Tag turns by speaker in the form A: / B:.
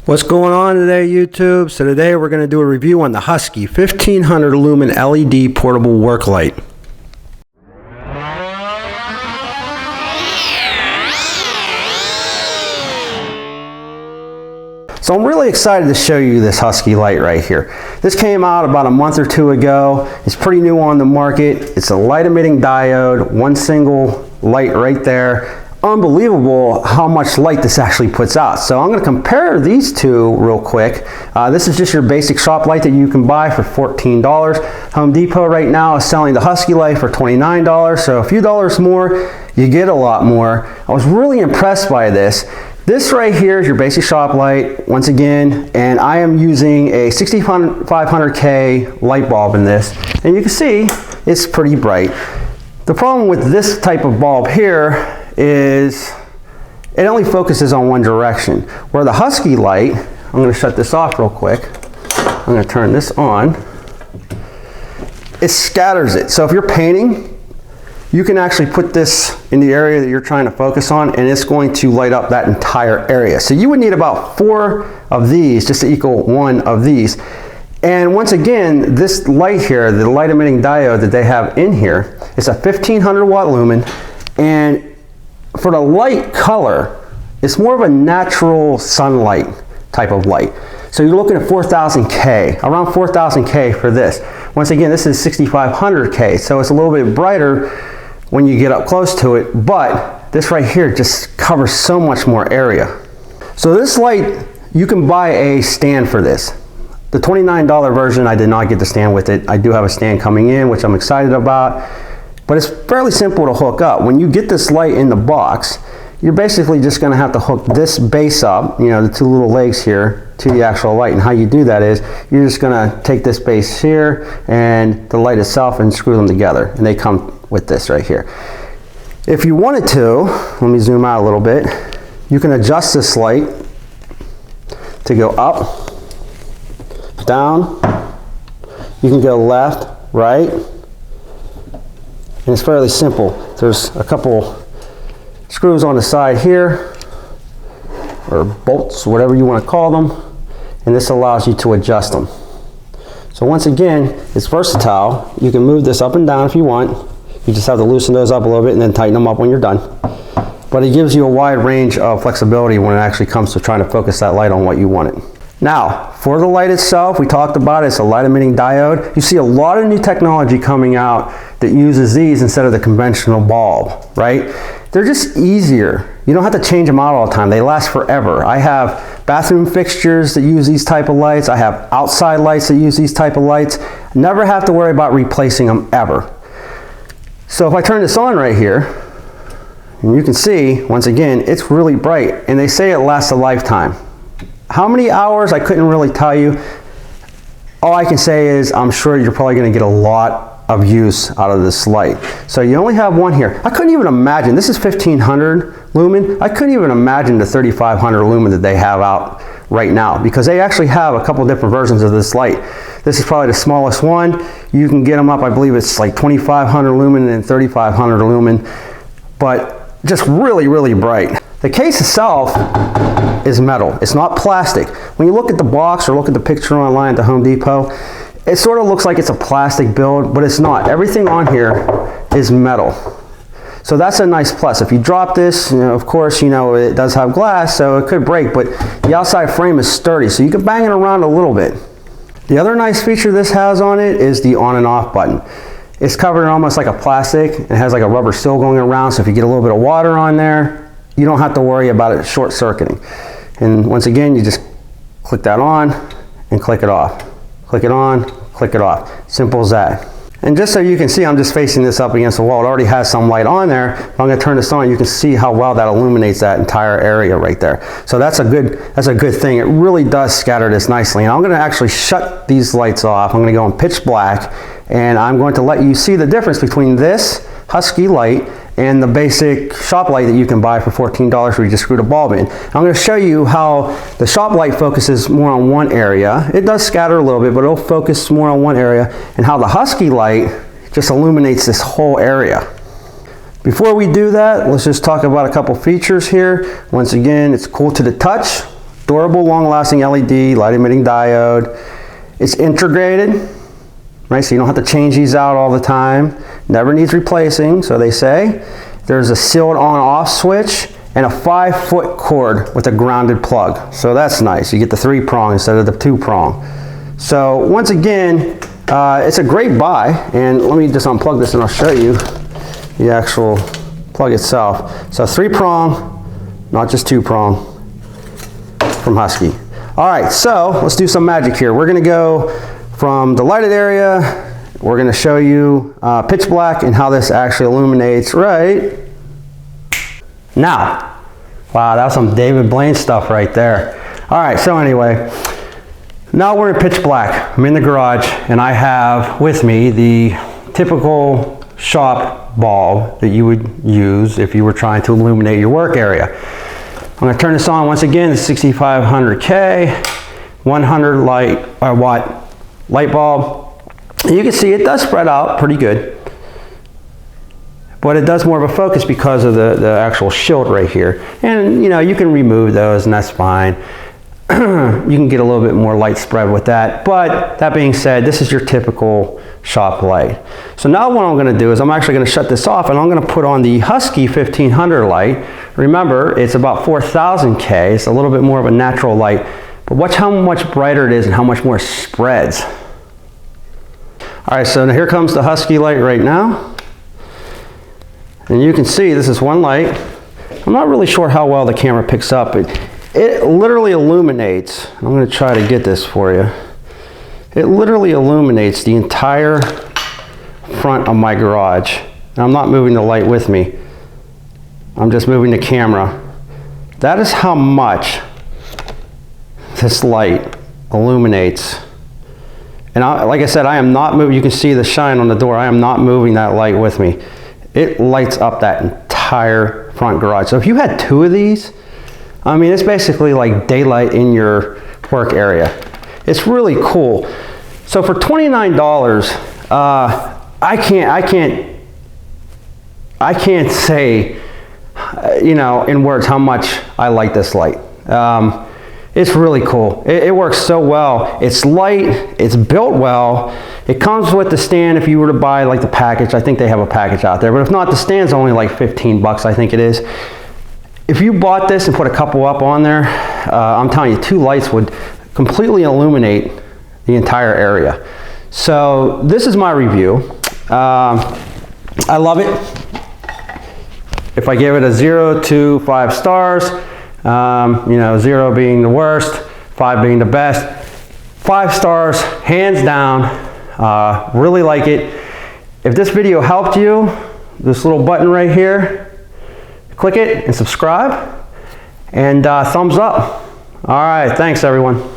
A: What's going on today, YouTube? So today we're going to do a review on the Husky 1500 Lumen LED Portable Work Light. So I'm really excited to show you this Husky light right here. This came out about a month or two ago. It's pretty new on the market. It's a light emitting diode, one single light right there. Unbelievable how much light this actually puts out. So I'm going to compare these two real quick. This is just your basic shop light that you can buy for $14. Home Depot right now is selling the Husky light for $29, so a few dollars more, you get a lot more. I was really impressed by this. This right here is your basic shop light, once again, and I am using a 6500K light bulb in this, and you can see it's pretty bright. The problem with this type of bulb here is it only focuses on one direction, where the Husky light, I'm going to shut this off real quick, I'm going to turn this on, it scatters it. So if you're painting, you can actually put this in the area that you're trying to focus on, and it's going to light up that entire area. So you would need about 4 of these just to equal 1 of these. And once again, this light here, the light emitting diode that they have in here, is a 1500 watt lumen, and for the light color, it's more of a natural sunlight type of light. So you're looking at 4000K, around 4000K for this. Once again, this is 6500K, so it's a little bit brighter when you get up close to it, but this right here just covers so much more area. So this light, you can buy a stand for this. The $29 version, I did not get the stand with it. I do have a stand coming in, which I'm excited about. But it's fairly simple to hook up. When you get this light in the box, you're basically just going to have to hook this base up, you know, the 2 little legs here, to the actual light. And how you do that is you're just going to take this base here and the light itself and screw them together. And they come with this right here. If you wanted to, let me zoom out a little bit, you can adjust this light to go up, down. You can go left, right. And it's fairly simple. There's a couple screws on the side here, or bolts, whatever you want to call them, and this allows you to adjust them. So once again, it's versatile. You can move this up and down if you want. You just have to loosen those up a little bit and then tighten them up when you're done. But it gives you a wide range of flexibility when it actually comes to trying to focus that light on what you want it. Now, for the light itself, we talked about it, it's a light emitting diode. You see a lot of new technology coming out that uses these instead of the conventional bulb, right? They're just easier. You don't have to change them out all the time. They last forever. I have bathroom fixtures that use these type of lights. I have outside lights that use these type of lights. Never have to worry about replacing them ever. So if I turn this on right here, and you can see, once again, it's really bright, and they say it lasts a lifetime. How many hours, I couldn't really tell you. All I can say is I'm sure you're probably going to get a lot of use out of this light. So you only have one here. I couldn't even imagine, this is 1500 lumen, I couldn't even imagine the 3500 lumen that they have out right now, because they actually have a couple different versions of this light. This is probably the smallest one. You can get them up, I believe it's like 2500 lumen and 3500 lumen, but just really, really bright. The case itself is metal. It's not plastic. When you look at the box or look at the picture online at the Home Depot, it sort of looks like it's a plastic build, but it's not. Everything on here is metal. So that's a nice plus. If you drop this, you know, of course, you know, it does have glass, so it could break, but the outside frame is sturdy, so you can bang it around a little bit. The other nice feature this has on it is the on and off button. It's covered in almost like a plastic. It has like a rubber seal going around, so if you get a little bit of water on there, you don't have to worry about it short circuiting. And once again, you just click that on and click it off. Click it on, click it off. Simple as that. And just so you can see, I'm just facing this up against the wall. It already has some light on there. If I'm going to turn this on, you can see how well that illuminates that entire area right there. So that's a good thing. It really does scatter this nicely. And I'm going to actually shut these lights off. I'm going to go in pitch black, and I'm going to let you see the difference between this Husky light and the basic shop light that you can buy for $14 where you just screw the bulb in. I'm going to show you how the shop light focuses more on one area. It does scatter a little bit, but it'll focus more on one area, and how the Husky light just illuminates this whole area. Before we do that, let's just talk about a couple features here. Once again, it's cool to the touch. durable, long-lasting LED, light-emitting diode. It's integrated, right? So you don't have to change these out all the time. Never needs replacing, so they say. There's a sealed on-off switch and a 5-foot cord with a grounded plug. So that's nice. You get the 3-prong instead of the 2-prong. So once again, it's a great buy. And let me just unplug this and I'll show you the actual plug itself. So 3-prong, not just 2-prong from Husky. All right, so let's do some magic here. We're gonna go from the lighted area. We're gonna show you pitch black and how this actually illuminates right now. Wow, that was some David Blaine stuff right there. All right, so anyway, now we're in pitch black. I'm in the garage and I have with me the typical shop bulb that you would use if you were trying to illuminate your work area. I'm going to turn this on once again. The 6500K 100 watt light bulb. And you can see it does spread out pretty good, but it does more of a focus because of the actual shield right here. And you know, you can remove those and that's fine. You can get a little bit more light spread with that. But that being said, this is your typical shop light. So now what I'm going to do is I'm actually going to shut this off and I'm going to put on the Husky 1500 light. Remember, it's about 4000K. It's a little bit more of a natural light. But watch how much brighter it is and how much more it spreads. All right, so here comes the Husky light right now. And you can see this is one light. I'm not really sure how well the camera picks up. It literally illuminates. I'm going to try to get this for you. It literally illuminates the entire front of my garage. And I'm not moving the light with me. I'm just moving the camera. That is how much this light illuminates. And like I said, I am not moving. You can see the shine on the door. I am not moving that light with me. It lights up that entire front garage. So if you had 2 of these, I mean, it's basically like daylight in your work area. It's really cool. So for $29, I can't say, you know, in words how much I like this light. It's really cool. It works so well. It's light, it's built well. It comes with the stand if you were to buy like the package. I think they have a package out there, but if not, the stand's only like 15 bucks, I think it is. If you bought this and put a couple up on there, I'm telling you, 2 lights would completely illuminate the entire area. So this is my review. I love it. If I give it a 0 to 5 stars, you know, 0 being the worst, 5 being the best, 5 stars, hands down. Really like it. If this video helped you, this little button right here, click it and subscribe, and thumbs up. All right, thanks everyone.